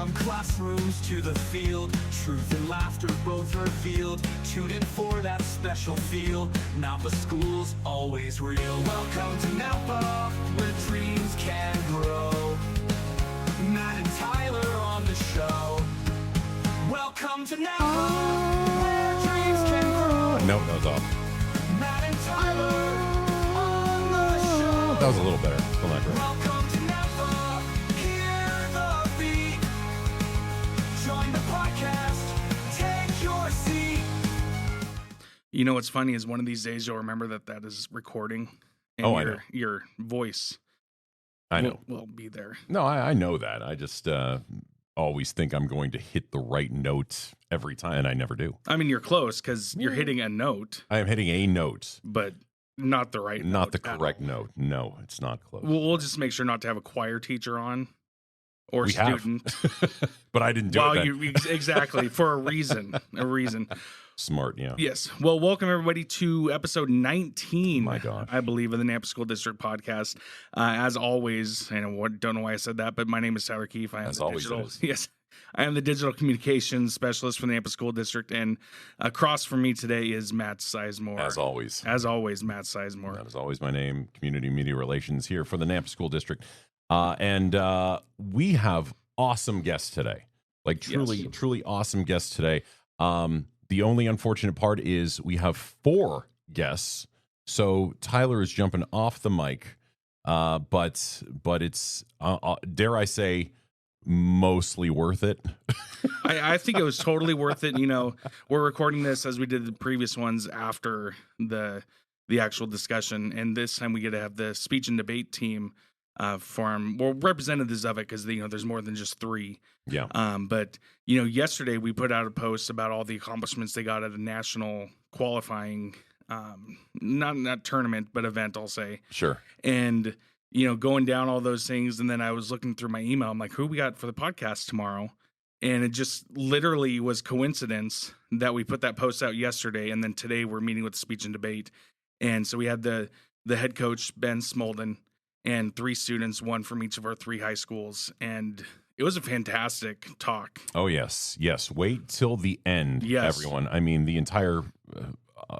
From classrooms to the field, truth and laughter both revealed. Tune in for that special feel. Nampa School's always real. Welcome to Nampa, where dreams can grow. Matt and Tyler on the show. Welcome to Nampa, where dreams can grow. Nope, that was off. Matt and Tyler on the show. That was a little better. Still not great. Welcome to Nampa, hear the beat. Join the podcast, take your seat. You know what's funny is one of these days you'll remember that is recording. And I know. Your voice I know. will be there. No, I know that. I just always think I'm going to hit the right note every time, and I never do. I mean, you're close because you're hitting a note, I am hitting a note, but not the right note. not the correct note. No, it's not close. We'll just make sure not to have a choir teacher on or We student. But I didn't do Well, it. exactly, for a reason. Smart, yeah. Yes. Well, welcome everybody to episode 19, My gosh. I believe, of the Nampa School District podcast. As always, I don't know why I said that, but my name is Tyler Keefe. I am As the always digital, it is. yes, I am the digital communications specialist for the Nampa School District, and across from me today is Matt Sizemore. As always. As always, Matt Sizemore. That is always my name, Community Media Relations here for the Nampa School District. And we have awesome guests today. Like truly awesome guests today. The only unfortunate part is we have 4 guests. So Tyler is jumping off the mic. But it's, dare I say, mostly worth it. I think it was totally worth it. You know, we're recording this as we did the previous ones after the actual discussion, and this time we get to have the speech and debate team form, well, representatives of it, because there's more than just 3. Yeah. But yesterday we put out a post about all the accomplishments they got at a national qualifying, not tournament, but event, I'll say. Sure. And going down all those things, and then I was looking through my email. I'm like, who we got for the podcast tomorrow? And it just literally was coincidence that we put that post out yesterday, and then today we're meeting with the speech and debate. And so we had the head coach, Ben Smolden, and 3 students, 1 from each of our 3 high schools. And it was a fantastic talk. Oh, yes. Yes. Wait till the end, Yes. everyone. I mean, the entire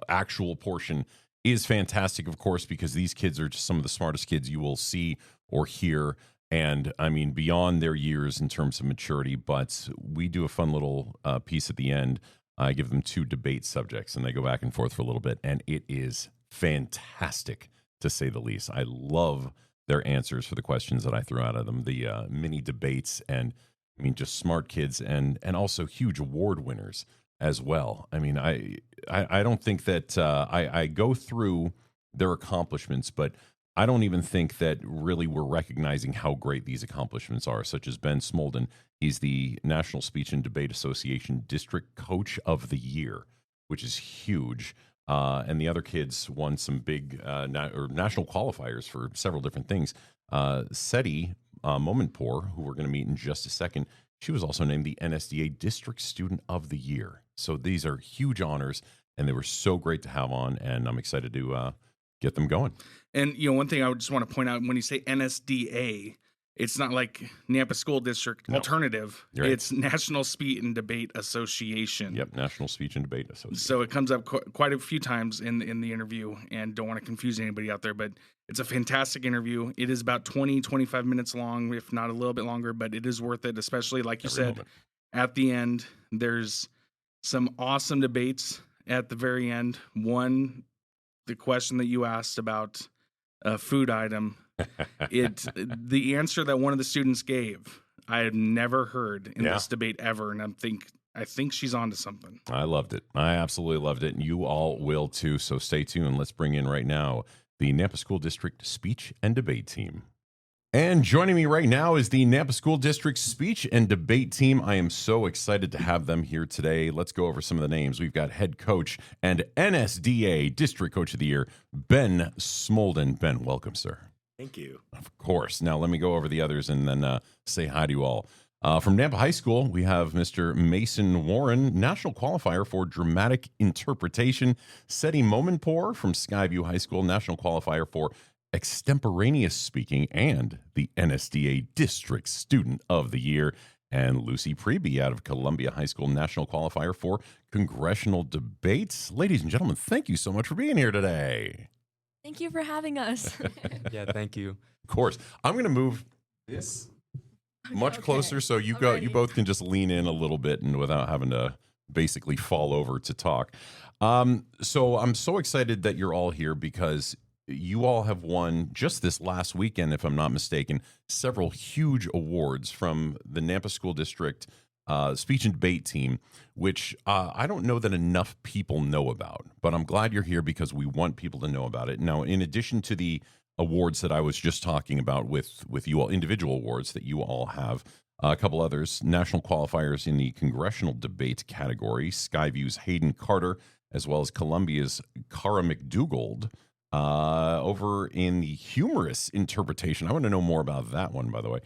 actual portion is fantastic, of course, because these kids are just some of the smartest kids you will see or hear. And I mean, beyond their years in terms of maturity. But we do a fun little piece at the end. I give them 2 debate subjects, and they go back and forth for a little bit. And it is fantastic, to say the least. I love their answers for the questions that I threw out at them, the mini debates, and I mean, just smart kids, and also huge award winners as well. I mean, I don't think that I go through their accomplishments, but I don't even think that really we're recognizing how great these accomplishments are, such as Ben Smolden. He's the National Speech and Debate Association District Coach of the Year, which is huge. And the other kids won some big national qualifiers for several different things. Seddi, Momenpour, who we're going to meet in just a second, she was also named the NSDA District Student of the Year. So these are huge honors, and they were so great to have on, and I'm excited to get them going. And one thing I would just want to point out, when you say NSDA, it's not like Nampa School District Alternative. Right. It's National Speech and Debate Association. Yep, National Speech and Debate Association. So it comes up quite a few times in the interview, and don't want to confuse anybody out there, but it's a fantastic interview. It is about 20-25 minutes long, if not a little bit longer, but it is worth it, especially like you said, at the end. There's some awesome debates at the very end. One, the question that you asked about a food item, the answer that one of the students gave, I had never heard in this debate ever, and I think she's onto something. I loved it. I absolutely loved it, and you all will too. So stay tuned. Let's bring in right now the Nampa School District Speech and Debate team. And joining me right now is the Nampa School District Speech and Debate team. I am so excited to have them here today. Let's go over some of the names. We've got head coach and NSDA District Coach of the Year, Ben Smolden. Ben, welcome, sir. Thank you. Of course. Now let me go over the others and then say hi to you all. From Nampa High School, we have Mr. Mason Warren, National Qualifier for Dramatic Interpretation. Seddi Momenpour from Skyview High School, National Qualifier for Extemporaneous Speaking and the NSDA District Student of the Year. and Lucy Priebe out of Columbia High School National Qualifier for Congressional Debates. Ladies and gentlemen, thank you so much for being here today. Thank you for having us. Yeah, thank you. Of course. I'm going to move this much closer so you you both can just lean in a little bit and without having to basically fall over to talk. So I'm so excited that you're all here because you all have won just this last weekend, if I'm not mistaken, several huge awards from the Nampa School District speech and debate team, which I don't know that enough people know about, but I'm glad you're here because we want people to know about it. Now, in addition to the awards that I was just talking about with you all, individual awards that you all have, a couple others, national qualifiers in the Congressional Debate category, Skyview's Hayden Carter, as well as Columbia's Cara McDougald. Over in the humorous interpretation, I want to know more about that one, by the way.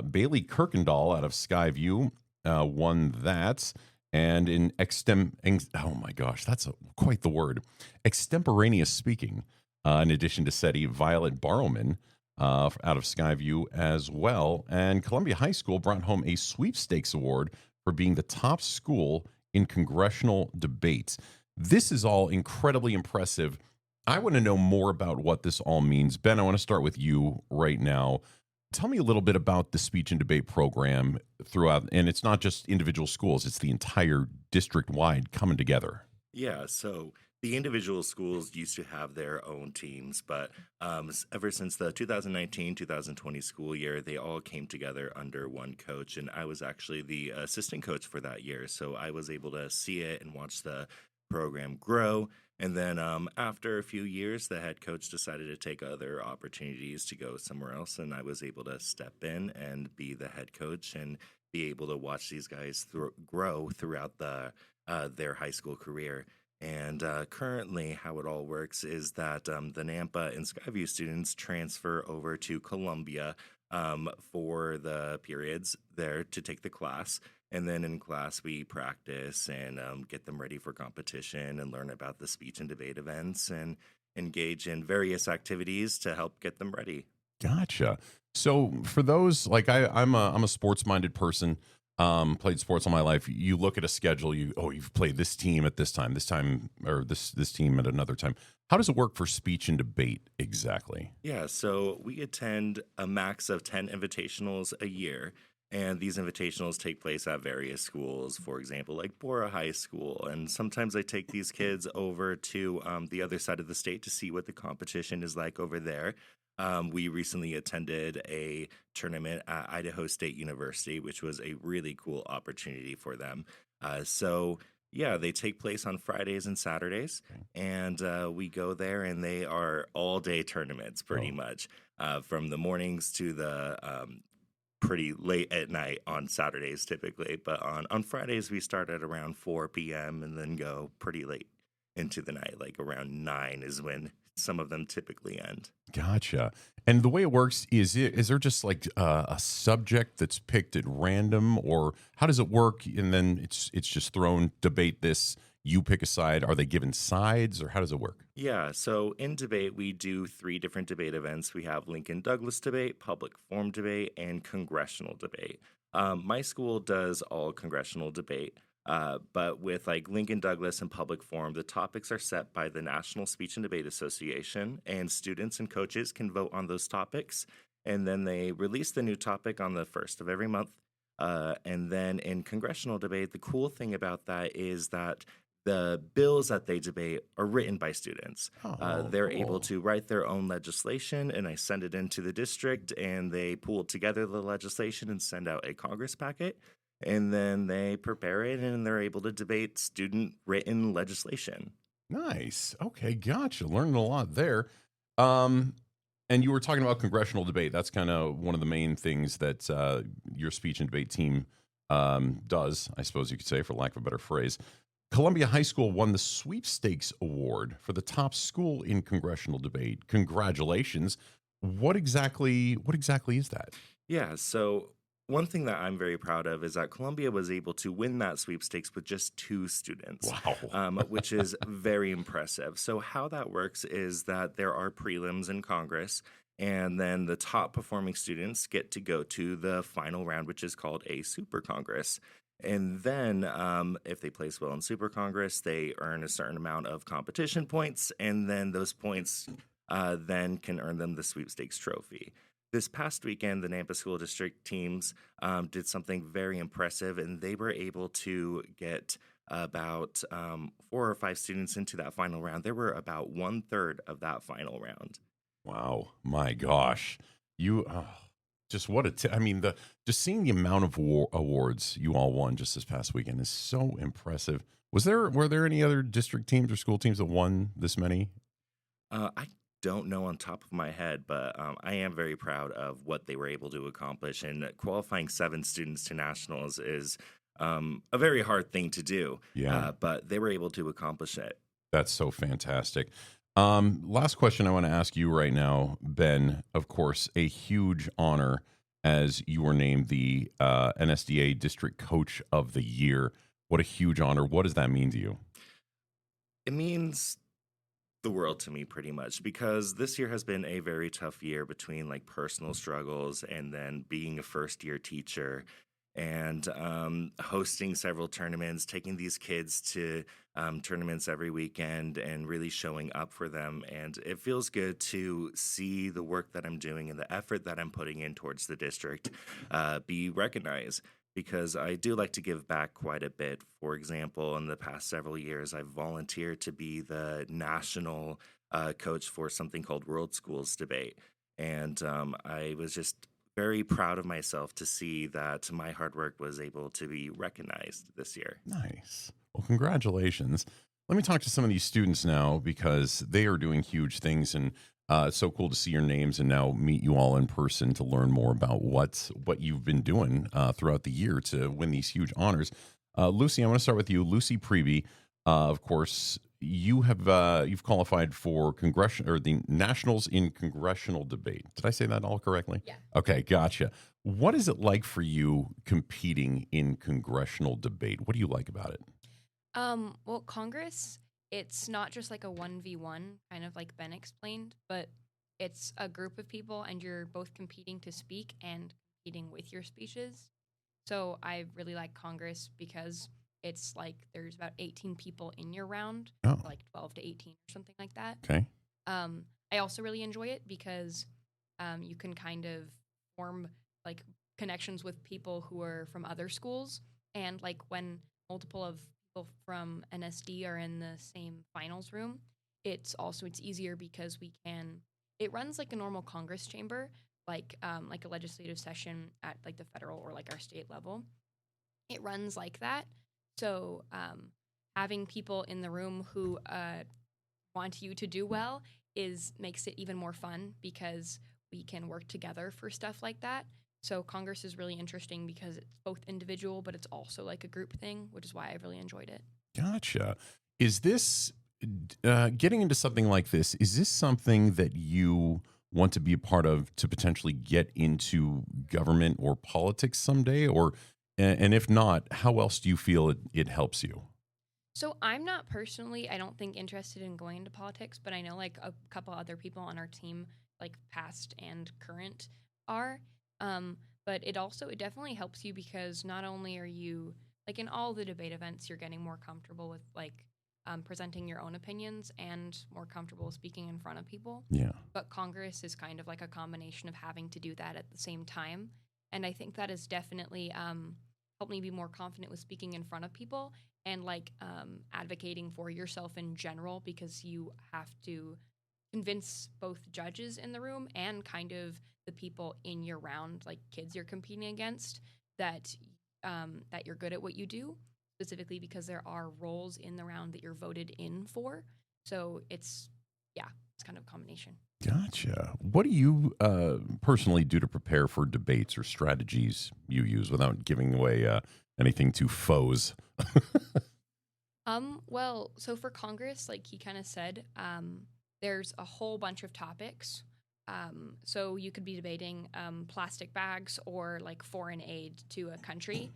Bailey Kirkendall out of Skyview won that. And in oh my gosh, that's quite the word. Extemporaneous speaking, in addition to Seddi, Violet Barrowman out of Skyview as well. And Columbia High School brought home a sweepstakes award for being the top school in congressional debates. This is all incredibly impressive. I want to know more about what this all means. Ben, I want to start with you right now. Tell me a little bit about the speech and debate program throughout, and it's not just individual schools, it's the entire district-wide coming together. Yeah, so the individual schools used to have their own teams, but ever since the 2019-2020 school year, they all came together under one coach, and I was actually the assistant coach for that year, so I was able to see it and watch the program grow. And then after a few years, the head coach decided to take other opportunities to go somewhere else, and I was able to step in and be the head coach and be able to watch these guys grow throughout their high school career. And currently, how it all works is that the Nampa and Skyview students transfer over to Columbia for the periods there to take the class. And then in class, we practice and get them ready for competition and learn about the speech and debate events and engage in various activities to help get them ready. Gotcha. So for those, like I'm a sports-minded person, played sports all my life. You look at a schedule, you've played this team at this time, or this team at another time. How does it work for speech and debate exactly? Yeah, so we attend a max of 10 invitationals a year. And these invitationals take place at various schools, for example, like Bora High School. And sometimes I take these kids over to the other side of the state to see what the competition is like over there. We recently attended a tournament at Idaho State University, which was a really cool opportunity for them. Yeah, they take place on Fridays and Saturdays, and we go there, and they are all-day tournaments pretty much, from the mornings to the pretty late at night on Saturdays typically, but on Fridays we start at around 4 p.m. and then go pretty late into the night, like around 9 is when some of them typically end. Gotcha. And the way it works is there just like a subject that's picked at random, or how does it work? And then it's just thrown, debate this, you pick a side. Are they given sides, or how does it work? Yeah, so in debate, we do 3 different debate events. We have Lincoln Douglas debate, public forum debate, and congressional debate. My school does all congressional debate, but with like Lincoln Douglas and public forum, the topics are set by the National Speech and Debate Association, and students and coaches can vote on those topics. And then they release the new topic on the 1st of every month. And then in congressional debate, the cool thing about that is that the bills that they debate are written by students. They're cool. able to write their own legislation, and I send it into the district, and they pull together the legislation and send out a Congress packet, and then they prepare it, and they're able to debate student-written legislation. Nice. Okay, gotcha. Learning a lot there. And you were talking about congressional debate. That's kind of one of the main things that your speech and debate team does, I suppose you could say, for lack of a better phrase. Columbia High School won the Sweepstakes Award for the top school in congressional debate. Congratulations. What exactly is that? Yeah, so one thing that I'm very proud of is that Columbia was able to win that sweepstakes with just 2 students, Wow. which is very impressive. So how that works is that there are prelims in Congress, And then the top performing students get to go to the final round, which is called a Super Congress. And then if they place well in Super Congress, they earn a certain amount of competition points. And then those points then can earn them the sweepstakes trophy. This past weekend, the Nampa School District teams did something very impressive, and they were able to get about 4 or 5 students into that final round. There were about 1/3 of that final round. Wow, my gosh, you just what I mean, the just seeing the amount of awards you all won just this past weekend is so impressive. Were there any other district teams or school teams that won this many? I don't know on top of my head, but I am very proud of what they were able to accomplish. And qualifying 7 students to nationals is a very hard thing to do. Yeah. But they were able to accomplish it. That's so fantastic. Last question I want to ask you right now, Ben. Of course, a huge honor as you were named the NSDA District Coach of the Year. What a huge honor. What does that mean to you? It means the world to me, pretty much, because this year has been a very tough year between like personal struggles and then being a first-year teacher and hosting several tournaments, taking these kids to tournaments every weekend and really showing up for them. And it feels good to see the work that I'm doing and the effort that I'm putting in towards the district be recognized, because I do like to give back quite a bit. For example, in the past several years, I've volunteered to be the national coach for something called World Schools Debate. And I was just very proud of myself to see that my hard work was able to be recognized this year. Nice. Well, congratulations. Let me talk to some of these students now because they are doing huge things, and it's so cool to see your names and now meet you all in person to learn more about what you've been doing throughout the year to win these huge honors. Lucy, I want to start with you. Lucy Priebe, of course, you've qualified for the Nationals in Congressional Debate. Did I say that all correctly? Yeah. Okay, gotcha. What is it like for you competing in Congressional Debate? What do you like about it? Well, Congress, it's not just like a 1v1, kind of like Ben explained, but it's a group of people and you're both competing to speak and competing with your speeches. So I really like Congress because it's like there's about 18 people in your round, Oh, like 12 to 18 or something like that. okay. I also really enjoy it because you can kind of form like connections with people who are from other schools. And like when multiple of people from NSD are in the same finals room, it's easier because it runs like a normal Congress chamber, like a legislative session at like the federal or like our state level. It runs like that. So having people in the room who want you to do well makes it even more fun because we can work together for stuff like that. So Congress is really interesting because it's both individual, but it's also like a group thing, which is why I really enjoyed it. Gotcha. Is this getting into something like this? Is this something that you want to be a part of to potentially get into government or politics someday? And if not, how else do you feel it helps you? So I'm not personally, I don't think interested in going into politics, but I know like a couple other people on our team, like past and current, are. But it definitely helps you because not only are you like in all the debate events, you're getting more comfortable with like presenting your own opinions and more comfortable speaking in front of people. Yeah. But Congress is kind of like a combination of having to do that at the same time. And I think that has definitely helped me be more confident with speaking in front of people and like advocating for yourself in general, because you have to convince both judges in the room and kind of the people in your round, like kids you're competing against, that you're good at what you do, specifically because there are roles in the round that you're voted in for. So it's kind of a combination. Gotcha. What do you personally do to prepare for debates or strategies you use without giving away anything to foes? Well, so for Congress, like he kind of said, there's a whole bunch of topics. So you could be debating plastic bags or like foreign aid to a country.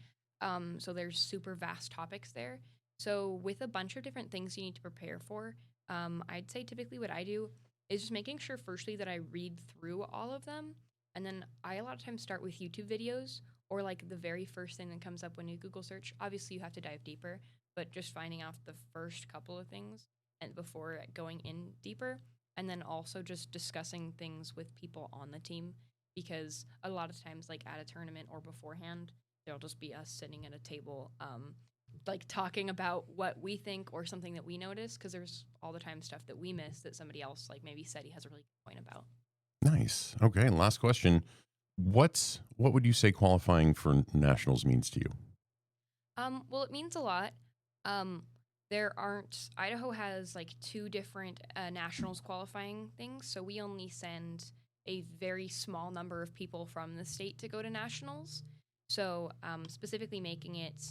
So there's super vast topics there. So with a bunch of different things you need to prepare for, I'd say typically what I do is just making sure firstly that I read through all of them. And then I a lot of times start with YouTube videos or like the very first thing that comes up when you Google search. Obviously you have to dive deeper, but just finding out the first couple of things and before going in deeper. And then also just discussing things with people on the team, because a lot of times like at a tournament or beforehand, there'll just be us sitting at a table like talking about what we think or something that we notice, because there's all the time stuff that we miss that somebody else, like maybe Seddi, has a really good point about. Nice. Okay, and last question. What would you say qualifying for nationals means to you? Well, it means a lot. Idaho has like 2 different nationals qualifying things, so we only send a very small number of people from the state to go to nationals. So specifically making it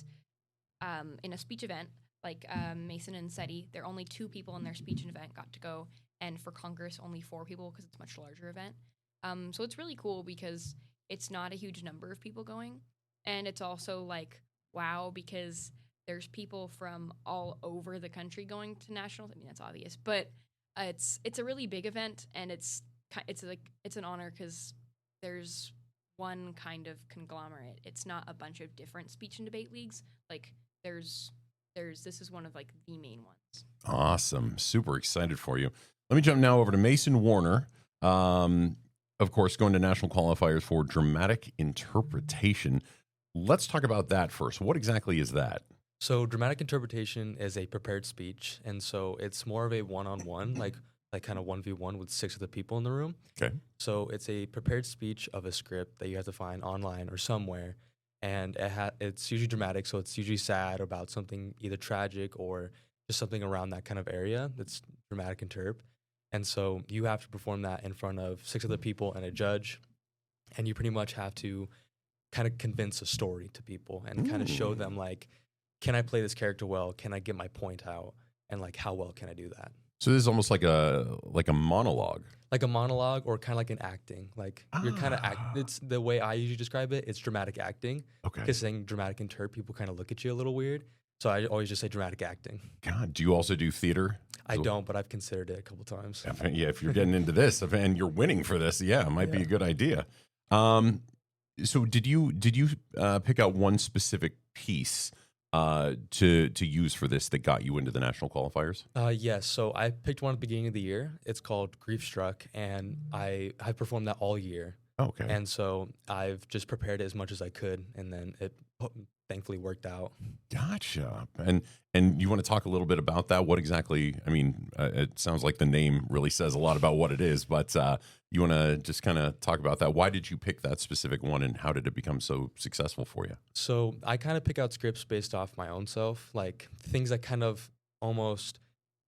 in a speech event, like Mason and Seddi, there are only 2 people in their speech and event got to go, and for Congress, only 4 people because it's a much larger event. So it's really cool because it's not a huge number of people going, and it's also like, wow, because there's people from all over the country going to nationals. I mean, that's obvious, but it's a really big event, and it's an honor because there's one kind of conglomerate. It's not a bunch of different speech and debate leagues. Like this is one of like the main ones. Awesome. Super excited for you. Let me jump now over to Mason Warner. Of course, going to national qualifiers for dramatic interpretation. Let's talk about that first. What exactly is that? So dramatic interpretation is a prepared speech, and so it's more of a one-on-one, like kind of 1v1 with 6 other people in the room. Okay. So it's a prepared speech of a script that you have to find online or somewhere, and it's usually dramatic, so it's usually sad about something either tragic or just something around that kind of area. That's dramatic interp. And so you have to perform that in front of 6 other people and a judge, and you pretty much have to kind of convince a story to people and kind of show them, like, can I play this character well? Can I get my point out? And like, how well can I do that? So this is almost like a monologue. Like a monologue, or kind of like an acting. Like you're kind of it's the way I usually describe it. It's dramatic acting. Okay. Because saying dramatic interp, people kind of look at you a little weird. So I always just say dramatic acting. God, do you also do theater? I don't, but I've considered it a couple times. Yeah, if you're getting into this and you're winning for this, it might be a good idea. So did you pick out one specific piece to use for this that got you into the national qualifiers? Yes. So I picked one at the beginning of the year. It's called Grief Struck, and I performed that all year. Okay. And so I've just prepared it as much as I could, and then it thankfully worked out. Gotcha. And you want to talk a little bit about that? What exactly? I mean, it sounds like the name really says a lot about what it is, but you want to just kind of talk about that? Why did you pick that specific one, and how did it become so successful for you? So I kind of pick out scripts based off my own self, like things that kind of almost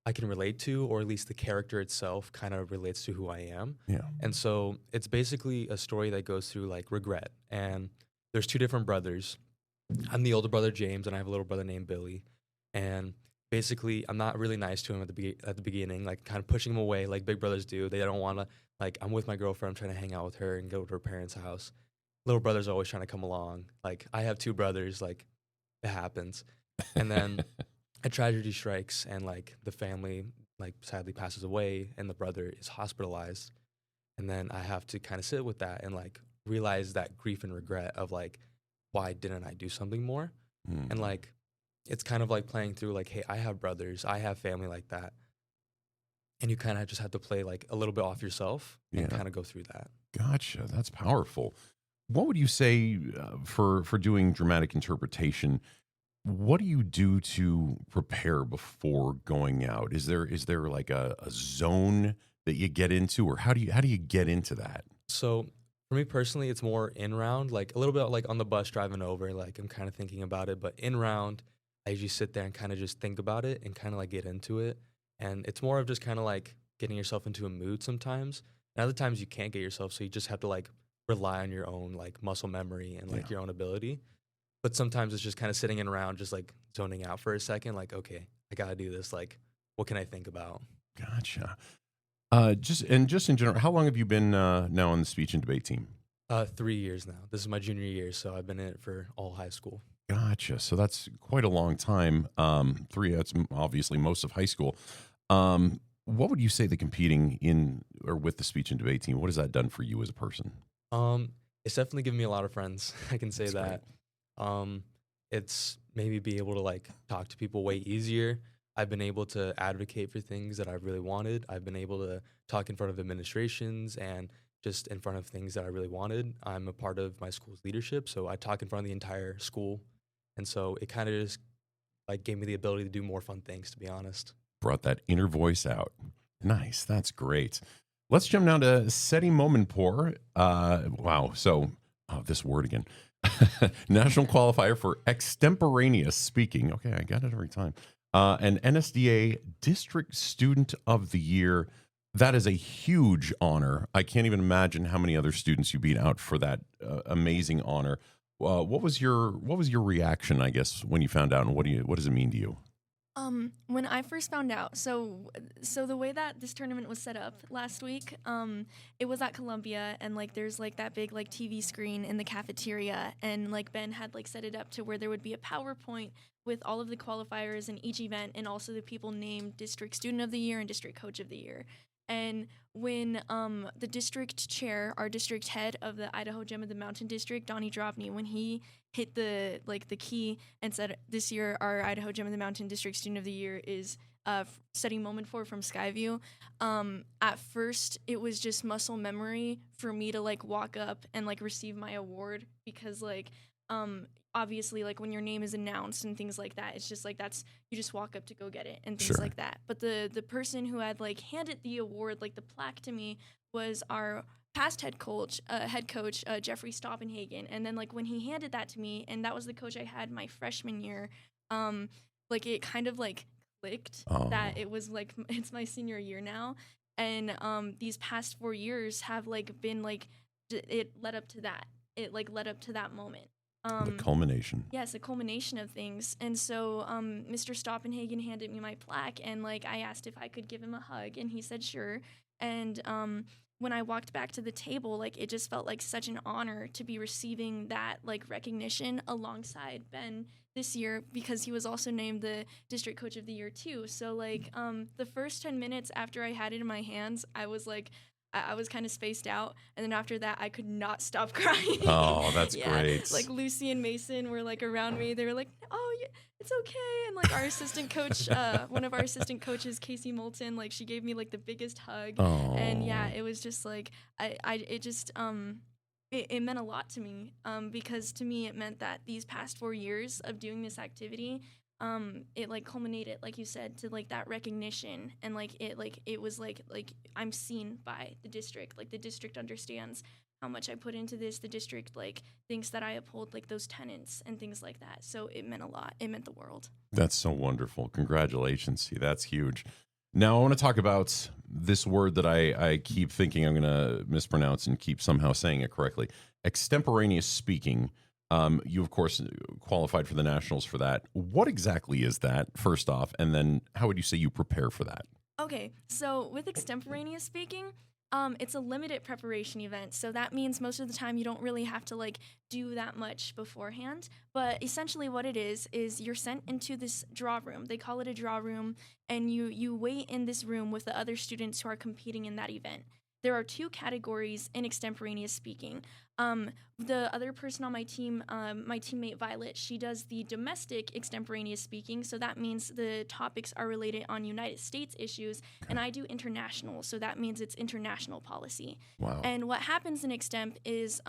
I can relate to, or at least the character itself kind of relates to who I am. Yeah. And so it's basically a story that goes through like regret. And there's 2 different brothers. I'm the older brother, James, and I have a little brother named Billy. And basically, I'm not really nice to him at the beginning, like kind of pushing him away like big brothers do. They don't want to, like, I'm with my girlfriend, I'm trying to hang out with her and go to her parents' house. Little brother's always trying to come along. Like, I have 2 brothers, like, it happens. And then a tragedy strikes, and like the family like sadly passes away, and the brother is hospitalized. And then I have to kind of sit with that and like realize that grief and regret of like, why didn't I do something more? And like, it's kind of like playing through like, hey, I have brothers, I have family like that. And you kind of just have to play like a little bit off yourself and kind of go through that. Gotcha. That's powerful. What would you say for doing dramatic interpretation? What do you do to prepare before going out? Is there like a zone that you get into, or how do you get into that? So for me personally, it's more in round, like a little bit like on the bus driving over, like I'm kind of thinking about it. But in round, I usually sit there and kind of just think about it and kind of like get into it. And it's more of just kind of like getting yourself into a mood sometimes. And other times you can't get yourself, so you just have to like rely on your own like muscle memory and like your own ability. But sometimes it's just kind of sitting in around, just like zoning out for a second, like, okay, I gotta do this. Like, what can I think about? Gotcha. Just in general, how long have you been now on the speech and debate team? 3 years now. This is my junior year, so I've been in it for all high school. Gotcha. So that's quite a long time. 3, that's obviously most of high school. what would you say the competing in or with the speech and debate team, what has that done for you as a person? It's definitely given me a lot of friends. I can say That's that. It's made me be able to like talk to people way easier. I've been able to advocate for things that I really wanted. I've been able to talk in front of administrations and just in front of things that I really wanted. I'm a part of my school's leadership, so I talk in front of the entire school. And so it kind of just like gave me the ability to do more fun things, to be honest. Brought that inner voice out. Nice. That's great. Let's jump down to Seddi Momenpour. Wow. So, this word again. National Qualifier for Extemporaneous Speaking. Okay, I got it every time. An NSDA District Student of the Year. That is a huge honor. I can't even imagine how many other students you beat out for that amazing honor. What was your reaction, I guess, when you found out, and what does it mean to you? When I first found out, so the way that this tournament was set up last week, it was at Columbia, and like there's like that big like TV screen in the cafeteria, and like Ben had like set it up to where there would be a PowerPoint with all of the qualifiers in each event, and also the people named District Student of the Year and District Coach of the Year. And when the district chair, our district head of the Idaho Gem of the Mountain District, Donnie Drobny, when he hit the key and said, "This year our Idaho Gem of the Mountain District Student of the Year is Seddi Momenpour from Skyview," at first it was just muscle memory for me to like walk up and like receive my award, because like obviously, like, when your name is announced and things like that, it's just like you just walk up to go get it and things like that. But the person who had like handed the award, like the plaque to me, was our past head coach Jeffrey Stoppenhagen. And then like when he handed that to me, and that was the coach I had my freshman year, like it kind of like clicked that it was like it's my senior year now, and these past 4 years have like been like it led up to that. It like led up to that moment. The culmination. Yes, a culmination of things. And so Mr. Stoppenhagen handed me my plaque, and like I asked if I could give him a hug, and he said sure. And when I walked back to the table, like it just felt like such an honor to be receiving that like recognition alongside Ben this year, because he was also named the District Coach of the Year too. So like the first 10 minutes after I had it in my hands, I was like, I was kind of spaced out, and then after that, I could not stop crying. Oh, that's great. Like Lucy and Mason were like around me. They were like, "Oh, yeah, it's okay." And like our assistant coach, one of our assistant coaches, Casey Moulton, like she gave me like the biggest hug. Oh. And yeah, it was just like it meant a lot to me, because to me it meant that these past 4 years of doing this activity, it like culminated, like you said, to like that recognition, and like it was like I'm seen by the district. Like the district understands how much I put into this. The district like thinks that I uphold like those tenets and things like that. So it meant a lot. It meant the world. That's so wonderful. Congratulations. See, that's huge. Now I want to talk about this word that I keep thinking I'm going to mispronounce and keep somehow saying it correctly. Extemporaneous speaking. You, of course, qualified for the Nationals for that. What exactly is that, first off? And then how would you say you prepare for that? Okay, so with extemporaneous speaking, it's a limited preparation event. So that means most of the time you don't really have to like do that much beforehand. But essentially what it is you're sent into this draw room. They call it a draw room. And you wait in this room with the other students who are competing in that event. There are 2 categories in extemporaneous speaking. The other person on my team, my teammate Violet, she does the domestic extemporaneous speaking. So that means the topics are related on United States issues. And I do international. So that means it's international policy. Wow. And what happens in extemp is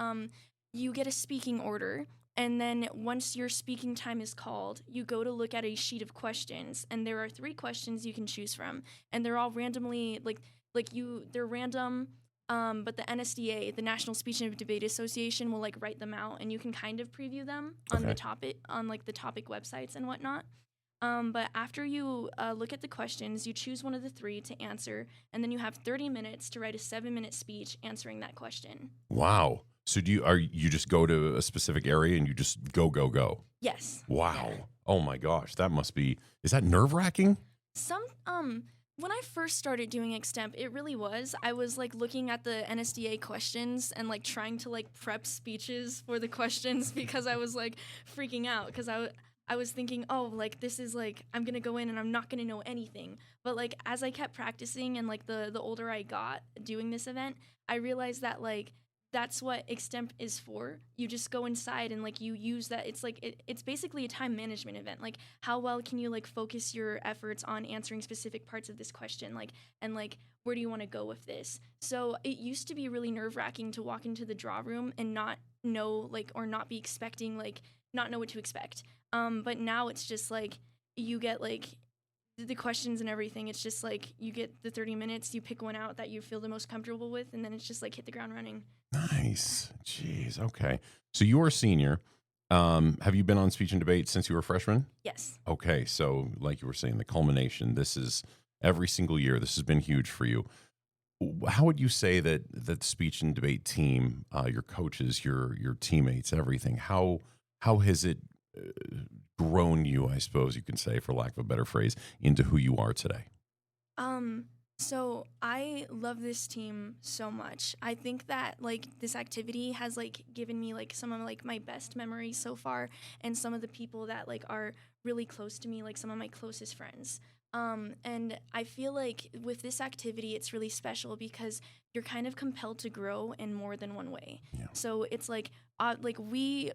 you get a speaking order. And then once your speaking time is called, you go to look at a sheet of questions. And there are 3 questions you can choose from. And they're all randomly, they're random, but the NSDA, the National Speech and Debate Association, will like write them out, and you can kind of preview them on the topic, on like the topic websites and whatnot. But after you look at the questions, you choose one of the 3 to answer, and then you have 30 minutes to write a 7-minute speech answering that question. Wow. So you just go to a specific area and you just go? Yes. Wow. Yeah. Oh my gosh, is that nerve-wracking? When I first started doing extemp, it really was. I was like looking at the NSDA questions and like trying to like prep speeches for the questions, because I was like freaking out, because I was thinking, oh, like this is like I'm gonna go in and I'm not gonna know anything. But like as I kept practicing and like the older I got doing this event, I realized that like that's what Extemp is for. You just go inside and like you use that. It's like it's basically a time management event. Like how well can you like focus your efforts on answering specific parts of this question, like and like where do you want to go with this? So it used to be really nerve-wracking to walk into the draw room and not know like or not be expecting like not know what to expect. But now it's just like you get like the questions and everything. It's just like you get the 30 minutes, you pick one out that you feel the most comfortable with, and then it's just like hit the ground running. Nice. Jeez. Okay. So you are a senior. Have you been on speech and debate since you were a freshman? Yes. Okay. So like you were saying, the culmination, this is every single year. This has been huge for you. How would you say that the speech and debate team, your coaches, your teammates, everything, how has it grown you, I suppose you can say, for lack of a better phrase, into who you are today? So I love this team so much. I think that like this activity has like given me like some of like my best memories so far, and some of the people that like are really close to me, like some of my closest friends. And I feel like with this activity, it's really special because you're kind of compelled to grow in more than one way. Yeah. So it's like we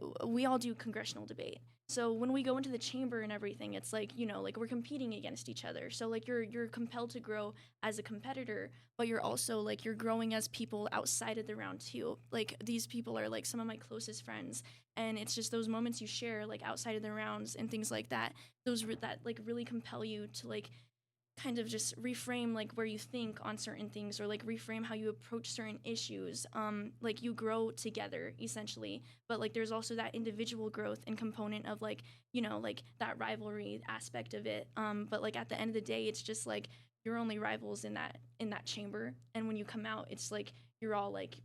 all do congressional debate. So when we go into the chamber and everything, it's like, you know, like we're competing against each other. So like you're compelled to grow as a competitor, but you're also like you're growing as people outside of the round too. Like these people are like some of my closest friends, and it's just those moments you share like outside of the rounds and things like that. That like really compel you to like kind of just reframe like where you think on certain things, or like reframe how you approach certain issues. Like you grow together essentially, but like there's also that individual growth and component of like, you know, like that rivalry aspect of it. But like at the end of the day, it's just like you're only rivals in that chamber, and when you come out, it's like you're all like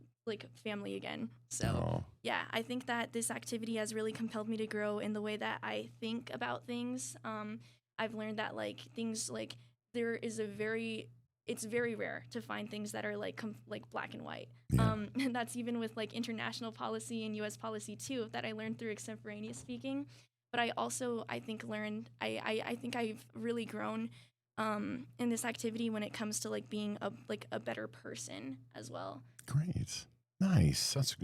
family again. So yeah, I think that this activity has really compelled me to grow in the way that I think about things. I've learned that like things like there is it's very rare to find things that are like black and white. Yeah. And that's even with like international policy and U.S. policy too, that I learned through extemporaneous speaking. But I also I think I've really grown in this activity when it comes to like being a better person as well. Great. Nice. That's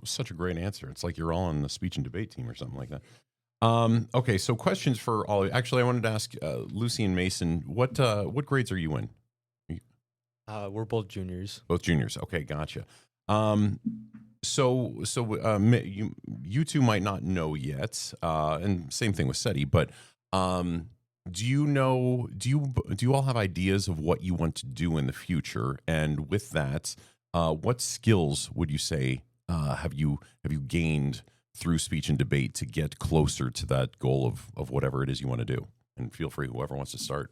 such a great answer. It's like you're all on the speech and debate team or something like that. Okay, so questions for all of you. Actually, I wanted to ask Lucy and Mason, what grades are you in? We're both juniors. Both juniors. Okay, gotcha. So you two might not know yet, and same thing with Seddi, but do you all have ideas of what you want to do in the future? And with that, what skills would you say have you gained through speech and debate to get closer to that goal of whatever it is you want to do? And feel free, whoever wants to start.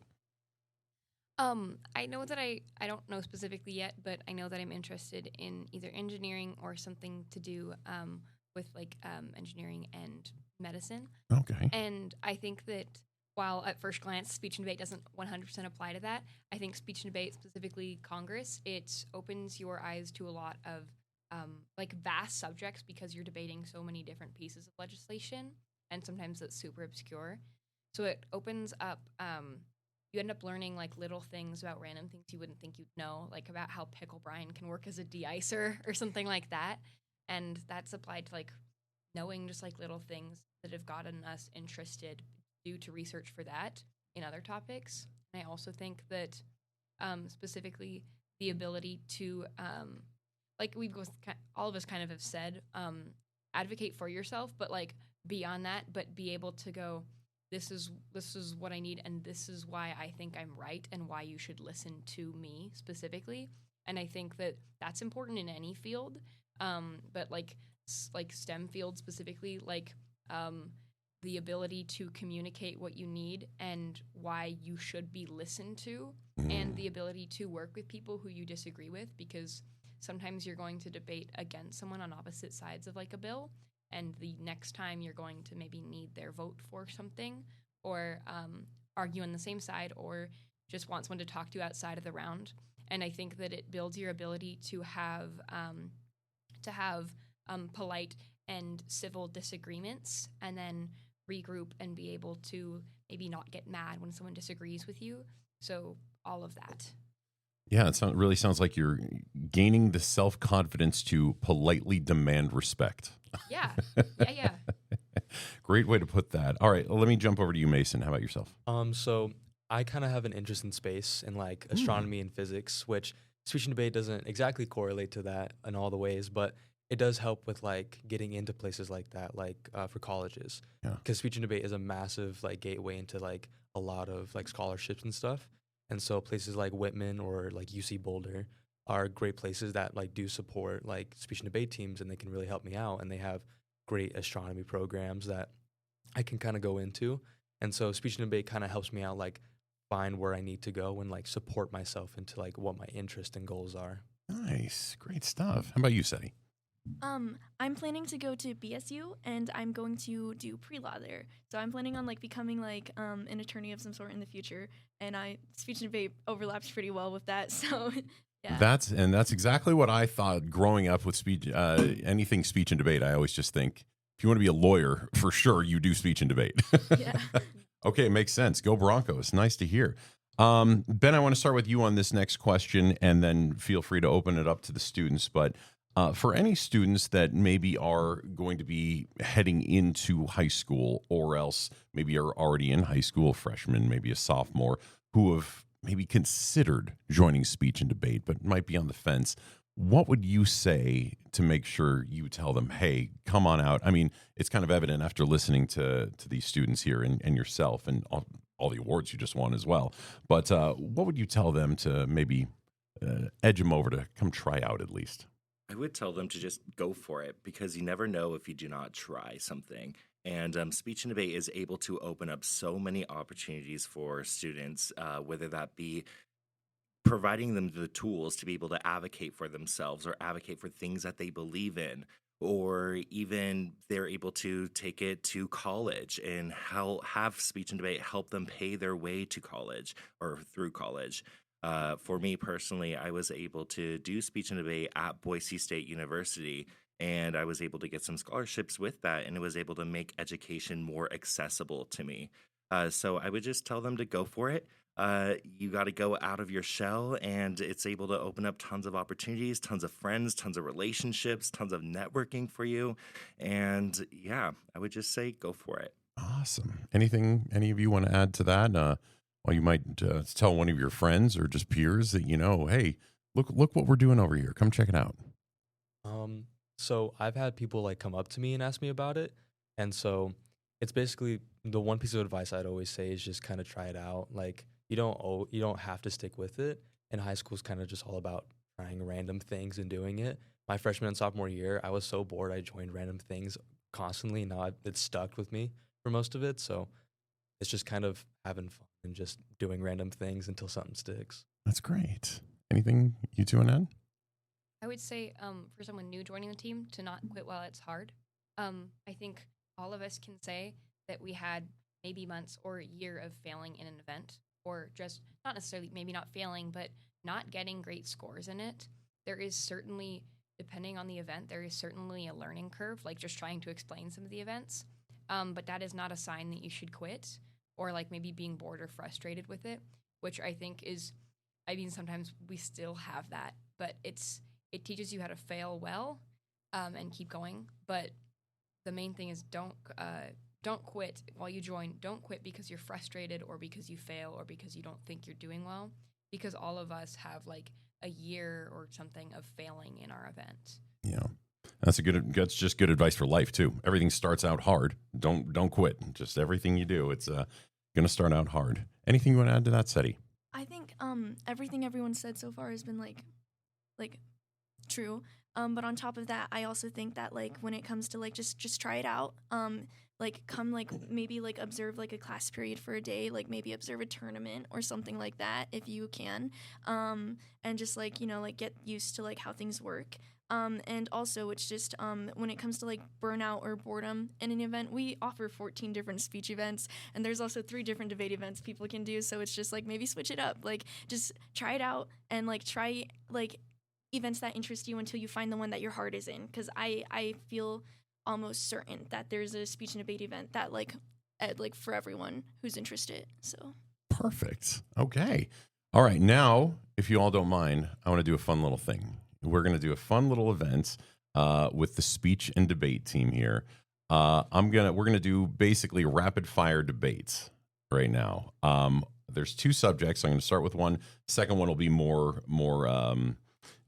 I know that I don't know specifically yet, but I know that I'm interested in either engineering or something to do with like engineering and medicine. Okay. And I think that while at first glance speech and debate doesn't 100% apply to that, I think speech and debate, specifically Congress, it opens your eyes to a lot of like vast subjects because you're debating so many different pieces of legislation, and sometimes it's super obscure. So it opens up, you end up learning like little things about random things you wouldn't think you'd know, like about how pickle brine can work as a de-icer or something like that. And that's applied to like knowing just like little things that have gotten us interested due to research for that in other topics. And I also think that specifically the ability to, like all of us kind of have said, advocate for yourself, but like beyond that, but be able to go, this is what I need, and this is why I think I'm right, and why you should listen to me specifically. And I think that that's important in any field, but like STEM field specifically, like the ability to communicate what you need and why you should be listened to, and the ability to work with people who you disagree with, because sometimes you're going to debate against someone on opposite sides of like a bill, and the next time you're going to maybe need their vote for something, or argue on the same side, or just want someone to talk to outside of the round. And I think that it builds your ability to have polite and civil disagreements, and then regroup and be able to maybe not get mad when someone disagrees with you. So all of that. Yeah, it really sounds like you're gaining the self-confidence to politely demand respect. Yeah. Yeah. Great way to put that. All right, let me jump over to you, Mason. How about yourself? So I kind of have an interest in space and like astronomy and physics, which speech and debate doesn't exactly correlate to that in all the ways, but it does help with like getting into places like that, like for colleges. Yeah. Because speech and debate is a massive like gateway into like a lot of like scholarships and stuff. And so places like Whitman or like UC Boulder are great places that like do support like speech and debate teams, and they can really help me out. And they have great astronomy programs that I can kind of go into. And so speech and debate kind of helps me out, like find where I need to go and like support myself into like what my interest and goals are. Nice. Great stuff. How about you, Seddi? I'm planning to go to BSU, and I'm going to do pre-law there. So I'm planning on like becoming like an attorney of some sort in the future, and speech and debate overlaps pretty well with that. So yeah. That's exactly what I thought growing up with speech. Anything speech and debate, I always just think if you want to be a lawyer, for sure you do speech and debate. Yeah. Okay, makes sense. Go Broncos. Nice to hear. Ben, I want to start with you on this next question, and then feel free to open it up to the students. But for any students that maybe are going to be heading into high school, or else maybe are already in high school, freshman, maybe a sophomore, who have maybe considered joining speech and debate but might be on the fence, what would you say to make sure you tell them, hey, come on out? I mean, it's kind of evident after listening to these students here and yourself and all the awards you just won as well. But what would you tell them to maybe edge them over to come try out at least? I would tell them to just go for it, because you never know if you do not try something. And speech and debate is able to open up so many opportunities for students, whether that be providing them the tools to be able to advocate for themselves or advocate for things that they believe in, or even they're able to take it to college and have speech and debate help them pay their way to college or through college. For me personally, I was able to do speech and debate at Boise State University, and I was able to get some scholarships with that, and it was able to make education more accessible to me. So I would just tell them to go for it. You got to go out of your shell, and it's able to open up tons of opportunities, tons of friends, tons of relationships, tons of networking for you. And yeah, I would just say go for it. Awesome. Anything any of you want to add to that? Well, you might tell one of your friends or just peers that, hey, look what we're doing over here. Come check it out. So I've had people like come up to me and ask me about it. And so it's basically the one piece of advice I'd always say is just kind of try it out. Like you don't have to stick with it. And high school is kind of just all about trying random things and doing it. My freshman and sophomore year, I was so bored. I joined random things constantly. Now it's stuck with me for most of it. So it's just kind of having fun and just doing random things until something sticks. That's great. Anything you two want to add? I would say for someone new joining the team to not quit while it's hard. I think all of us can say that we had maybe months or a year of failing in an event, or just not necessarily maybe not failing, but not getting great scores in it. There is certainly, depending on the event, there is certainly a learning curve, like just trying to explain some of the events. But that is not a sign that you should quit, or like maybe being bored or frustrated with it, which I think is, sometimes we still have that, but it teaches you how to fail well and keep going. But the main thing is don't quit while you join. Don't quit because you're frustrated or because you fail or because you don't think you're doing well, because all of us have like a year or something of failing in our event. Yeah. That's just good advice for life too. Everything starts out hard. Don't quit. Just everything you do, it's going to start out hard. Anything you want to add to that, Seddi? I think everything everyone said so far has been like true. But on top of that, I also think that like when it comes to like just try it out. Like come like maybe like observe like a class period for a day, like maybe observe a tournament or something like that if you can. And just like, like get used to like how things work. And also it's just when it comes to like burnout or boredom in an event, we offer 14 different speech events, and there's also 3 different debate events people can do. So it's just like maybe switch it up, like just try it out and like try like events that interest you until you find the one that your heart is in. Because I feel almost certain that there's a speech and debate event that like like for everyone who's interested. So Perfect. Okay. All right. Now, if you all don't mind, I want to do a fun little thing. We're going to do a fun little event with the speech and debate team here. We're gonna do basically rapid fire debates right now. There's 2 subjects. I'm going to start with one. Second one will be more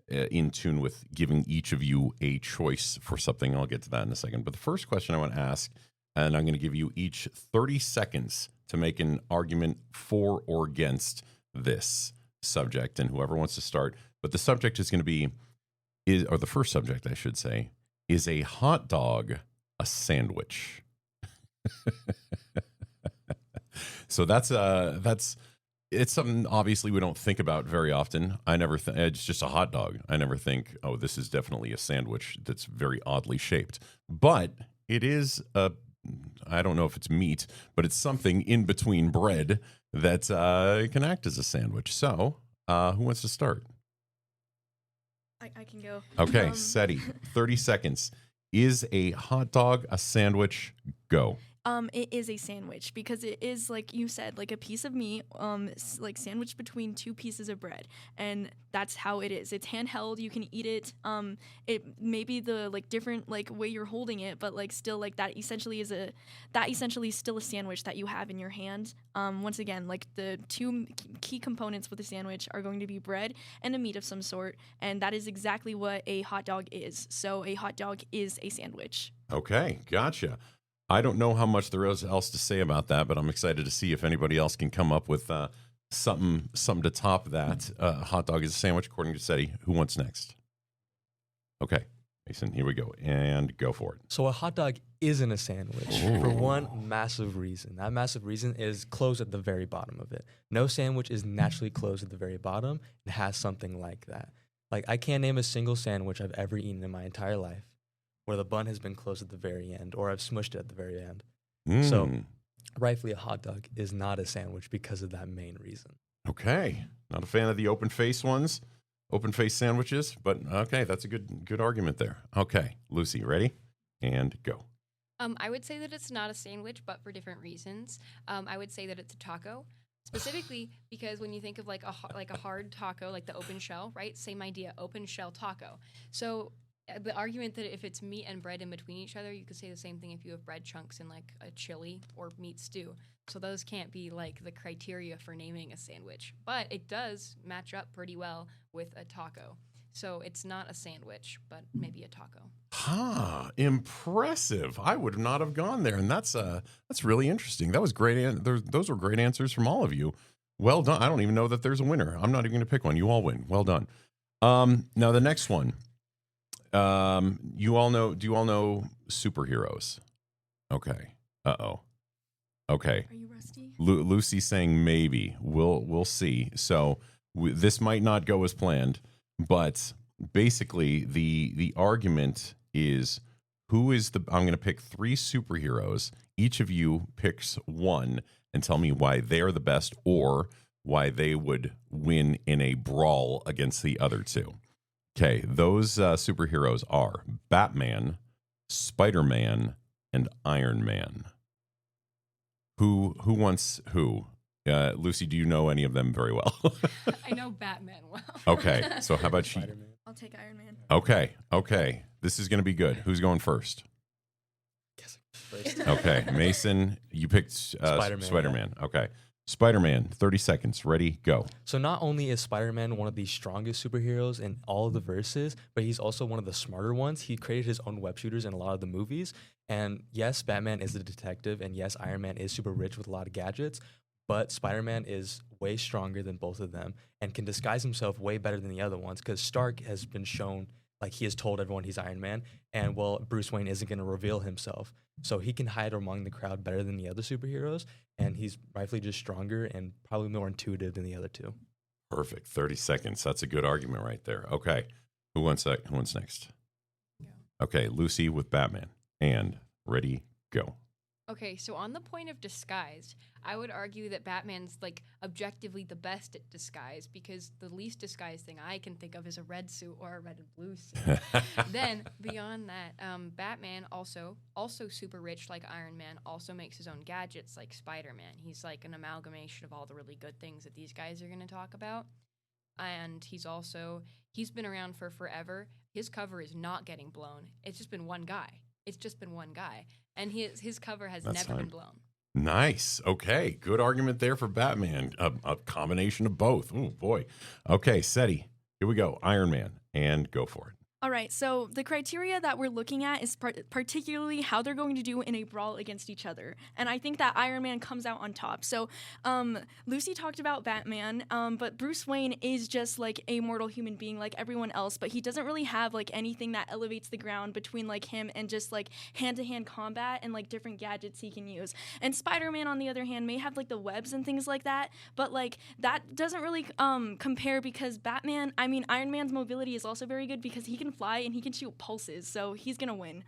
in tune with giving each of you a choice for something. I'll get to that in a second. But the first question I want to ask, and I'm going to give you each 30 seconds to make an argument for or against this subject, and whoever wants to start. But the subject is going to be, or the first subject, I should say, is a hot dog a sandwich? So it's something obviously we don't think about very often. I never think it's just a hot dog. I never think, oh, this is definitely a sandwich that's very oddly shaped. But it is I don't know if it's meat, but it's something in between bread that can act as a sandwich. So who wants to start? I can go. Okay, Seddi, 30 seconds. Is a hot dog a sandwich? Go. It is a sandwich because it is, like you said, like a piece of meat, like sandwiched between 2 pieces of bread, and that's how it is. It's handheld. You can eat it. It may be the like different like way you're holding it, but like still like that essentially is still a sandwich that you have in your hand. Once again, like the 2 key components with a sandwich are going to be bread and a meat of some sort, and that is exactly what a hot dog is. So a hot dog is a sandwich. Okay, gotcha. I don't know how much there is else to say about that, but I'm excited to see if anybody else can come up with something to top that. Hot dog is a sandwich, according to Seddi. Who wants next? Okay, Mason, here we go, and go for it. So a hot dog isn't a sandwich for one massive reason. That massive reason is closed at the very bottom of it. No sandwich is naturally closed at the very bottom. It has something like that. Like, I can't name a single sandwich I've ever eaten in my entire life where the bun has been closed at the very end, or I've smushed it at the very end. So, rightfully, a hot dog is not a sandwich because of that main reason. Okay, not a fan of the open face ones, open face sandwiches, but okay, that's a good argument there. Okay, Lucy, ready? And go. I would say that it's not a sandwich, but for different reasons. I would say that it's a taco, specifically because when you think of like a hard taco, like the open shell, right? Same idea, open shell taco. So the argument that if it's meat and bread in between each other, you could say the same thing if you have bread chunks in like a chili or meat stew. So those can't be like the criteria for naming a sandwich, but it does match up pretty well with a taco. So it's not a sandwich, but maybe a taco. Impressive. I would not have gone there, and that's really interesting. That was great. Those were great answers from all of you. Well done. I don't even know that there's a winner. I'm not even going to pick one. You all win. Well done. Now the next one. Do you all know superheroes? Okay. Okay. Are you rusty? Lucy's saying maybe. We'll see. So this might not go as planned, but basically the argument is I'm going to pick 3 superheroes. Each of you picks one and tell me why they're the best or why they would win in a brawl against the other 2. Okay, those superheroes are Batman, Spider-Man, and Iron Man. Who wants who? Lucy, do you know any of them very well? I know Batman well. Okay, so how about you? I'll take Iron Man. Okay. This is going to be good. Who's going first? First. Okay, Mason, you picked Spider-Man. Okay. Spider-Man, 30 seconds. Ready, go. So not only is Spider-Man one of the strongest superheroes in all of the verses, but he's also one of the smarter ones. He created his own web shooters in a lot of the movies. And yes, Batman is a detective, and yes, Iron Man is super rich with a lot of gadgets, but Spider-Man is way stronger than both of them and can disguise himself way better than the other ones because Stark has been shown, like he has told everyone he's Iron Man, and well, Bruce Wayne isn't going to reveal himself. So he can hide among the crowd better than the other superheroes, and he's rightfully just stronger and probably more intuitive than the other 2. Perfect. 30 seconds. That's a good argument right there. Okay. Who wants next? Yeah. Okay, Lucy with Batman. And ready, go. Okay, so on the point of disguise, I would argue that Batman's like objectively the best at disguise because the least disguised thing I can think of is a red suit or a red and blue suit. Then beyond that, Batman also super rich like Iron Man, also makes his own gadgets like Spider-Man. He's like an amalgamation of all the really good things that these guys are going to talk about. And he's been around for forever. His cover is not getting blown. It's just been one guy. And his cover has never been blown. Nice. Okay. Good argument there for Batman. A combination of both. Oh, boy. Okay, Seddi, here we go. Iron Man, and go for it. All right, so the criteria that we're looking at is particularly how they're going to do in a brawl against each other. And I think that Iron Man comes out on top. So Lucy talked about Batman, but Bruce Wayne is just like a mortal human being like everyone else, but he doesn't really have like anything that elevates the ground between like him and just like hand-to-hand combat and like different gadgets he can use. And Spider-Man, on the other hand, may have like the webs and things like that, but like that doesn't really compare because Iron Man's mobility is also very good because he can fly and he can shoot pulses, so he's gonna win.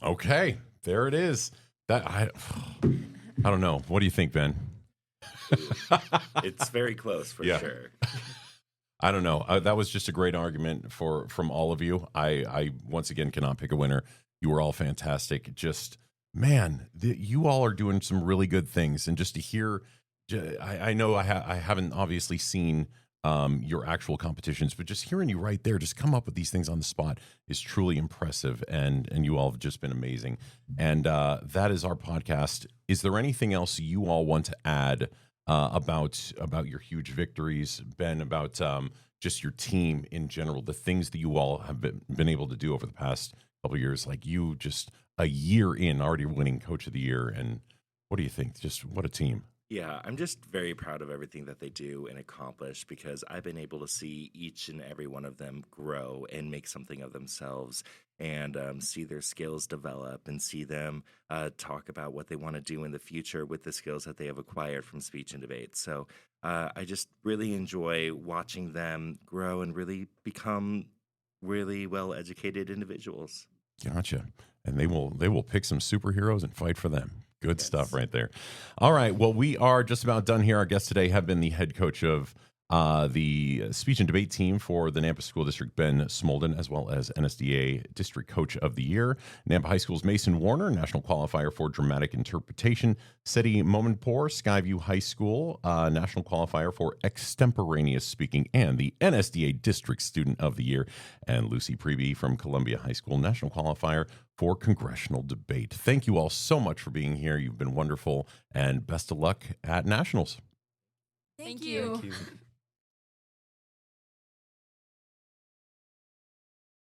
Okay, there it is. That I don't know. What do you think, Ben? It's very close for sure. I don't know. That was just a great argument from all of you. I once again cannot pick a winner. You were all fantastic. Just man, you all are doing some really good things, and just to hear, I know I haven't obviously seen your actual competitions, but just hearing you right there, just come up with these things on the spot is truly impressive, and you all have just been amazing. And that is our podcast. Is there anything else you all want to add about your huge victories, Ben, about just your team in general, the things that you all have been able to do over the past couple of years, like you just a year in already winning Coach of the Year, and what do you think? Just what a team. Yeah, I'm just very proud of everything that they do and accomplish because I've been able to see each and every one of them grow and make something of themselves and see their skills develop and see them talk about what they want to do in the future with the skills that they have acquired from speech and debate. So I just really enjoy watching them grow and really become really well-educated individuals. Gotcha. And they will pick some superheroes and fight for them. Good stuff right there. All right. Well, we are just about done here. Our guests today have been the head coach of the speech and debate team for the Nampa School District, Ben Smolden, as well as NSDA District Coach of the Year. Nampa High School's Mason Warner, National Qualifier for Dramatic Interpretation. Seddi Momenpour, Skyview High School, National Qualifier for Extemporaneous Speaking, and the NSDA District Student of the Year. And Lucy Priebe from Columbia High School, National Qualifier for Congressional Debate. Thank you all so much for being here. You've been wonderful, and best of luck at Nationals. Thank you. Thank you.